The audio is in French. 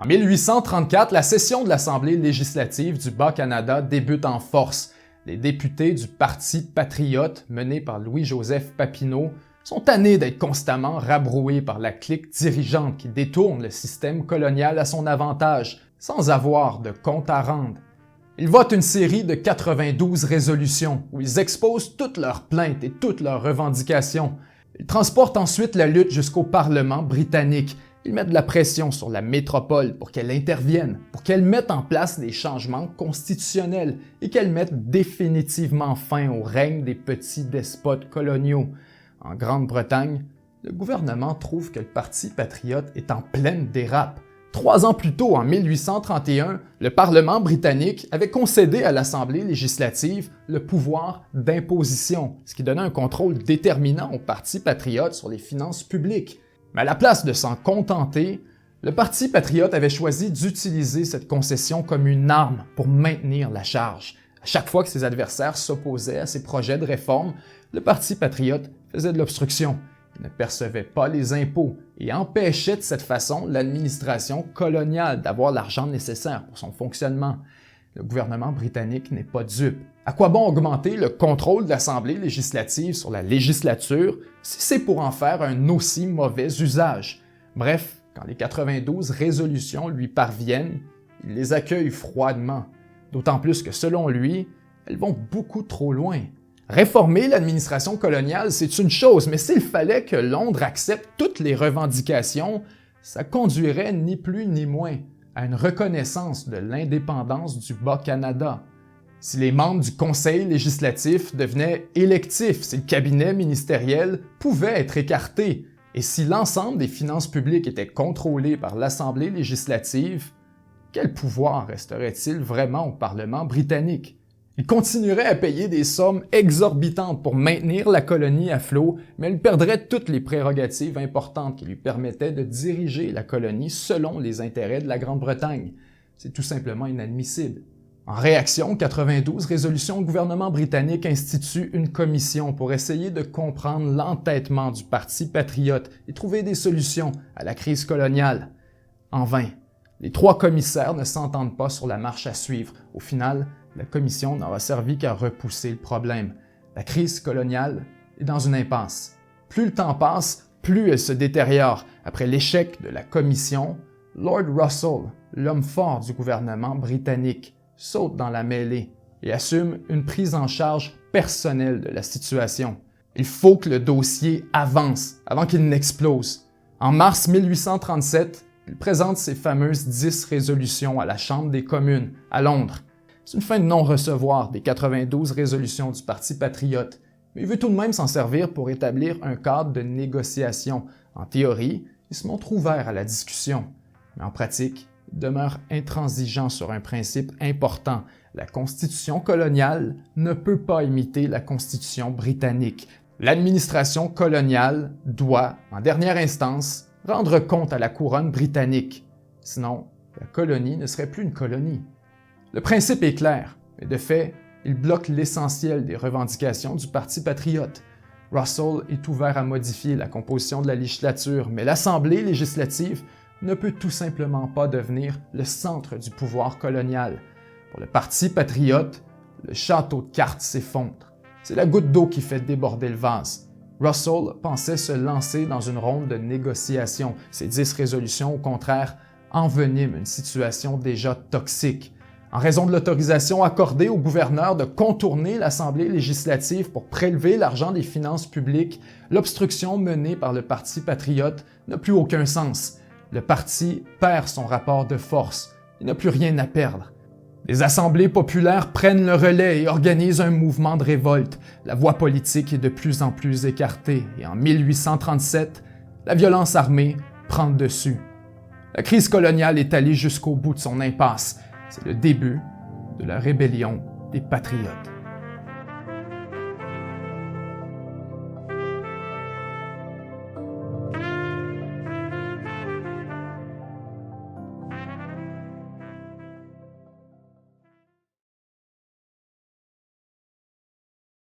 En 1834, la session de l'Assemblée législative du Bas-Canada débute en force. Les députés du Parti patriote, mené par Louis-Joseph Papineau, sont tannés d'être constamment rabroués par la clique dirigeante qui détourne le système colonial à son avantage, sans avoir de compte à rendre. Ils votent une série de 92 résolutions où ils exposent toutes leurs plaintes et toutes leurs revendications. Ils transportent ensuite la lutte jusqu'au Parlement britannique. Ils mettent de la pression sur la métropole pour qu'elle intervienne, pour qu'elle mette en place des changements constitutionnels et qu'elle mette définitivement fin au règne des petits despotes coloniaux. En Grande-Bretagne, le gouvernement trouve que le Parti patriote est en pleine dérape. 3 ans plus tôt, en 1831, le Parlement britannique avait concédé à l'Assemblée législative le pouvoir d'imposition, ce qui donnait un contrôle déterminant au Parti patriote sur les finances publiques. Mais à la place de s'en contenter, le Parti patriote avait choisi d'utiliser cette concession comme une arme pour maintenir la charge. À chaque fois que ses adversaires s'opposaient à ses projets de réforme, le Parti patriote faisait de l'obstruction. Il ne percevait pas les impôts et empêchait de cette façon l'administration coloniale d'avoir l'argent nécessaire pour son fonctionnement. Le gouvernement britannique n'est pas dupe. À quoi bon augmenter le contrôle de l'Assemblée législative sur la législature si c'est pour en faire un aussi mauvais usage? Bref, quand les 92 résolutions lui parviennent, il les accueille froidement. D'autant plus que, selon lui, elles vont beaucoup trop loin. Réformer l'administration coloniale, c'est une chose, mais s'il fallait que Londres accepte toutes les revendications, ça conduirait ni plus ni moins à une reconnaissance de l'indépendance du Bas-Canada. Si les membres du Conseil législatif devenaient électifs, si le cabinet ministériel pouvait être écarté, et si l'ensemble des finances publiques était contrôlé par l'Assemblée législative, quel pouvoir resterait-il vraiment au Parlement britannique? Il continuerait à payer des sommes exorbitantes pour maintenir la colonie à flot, mais il perdrait toutes les prérogatives importantes qui lui permettaient de diriger la colonie selon les intérêts de la Grande-Bretagne. C'est tout simplement inadmissible. En réaction, 92 résolutions, le gouvernement britannique institue une commission pour essayer de comprendre l'entêtement du Parti patriote et trouver des solutions à la crise coloniale. En vain. Les 3 commissaires ne s'entendent pas sur la marche à suivre. Au final, la commission n'aura servi qu'à repousser le problème. La crise coloniale est dans une impasse. Plus le temps passe, plus elle se détériore. Après l'échec de la commission, Lord Russell, l'homme fort du gouvernement britannique, saute dans la mêlée et assume une prise en charge personnelle de la situation. Il faut que le dossier avance avant qu'il n'explose. En mars 1837, il présente ses fameuses 10 résolutions à la Chambre des communes, à Londres. C'est une fin de non-recevoir des 92 résolutions du Parti patriote, mais il veut tout de même s'en servir pour établir un cadre de négociation. En théorie, il se montre ouvert à la discussion, mais en pratique, il demeure intransigeant sur un principe important. La Constitution coloniale ne peut pas imiter la Constitution britannique. L'administration coloniale doit, en dernière instance, rendre compte à la couronne britannique. Sinon, la colonie ne serait plus une colonie. Le principe est clair, mais de fait, il bloque l'essentiel des revendications du Parti patriote. Russell est ouvert à modifier la composition de la législature, mais l'Assemblée législative ne peut tout simplement pas devenir le centre du pouvoir colonial. Pour le Parti patriote, le château de cartes s'effondre. C'est la goutte d'eau qui fait déborder le vase. Russell pensait se lancer dans une ronde de négociations. Ces 10 résolutions, au contraire, enveniment une situation déjà toxique. En raison de l'autorisation accordée au gouverneur de contourner l'Assemblée législative pour prélever l'argent des finances publiques, l'obstruction menée par le Parti patriote n'a plus aucun sens. Le parti perd son rapport de force. Il n'a plus rien à perdre. Les assemblées populaires prennent le relais et organisent un mouvement de révolte. La voie politique est de plus en plus écartée et en 1837, la violence armée prend le dessus. La crise coloniale est allée jusqu'au bout de son impasse. C'est le début de la rébellion des patriotes.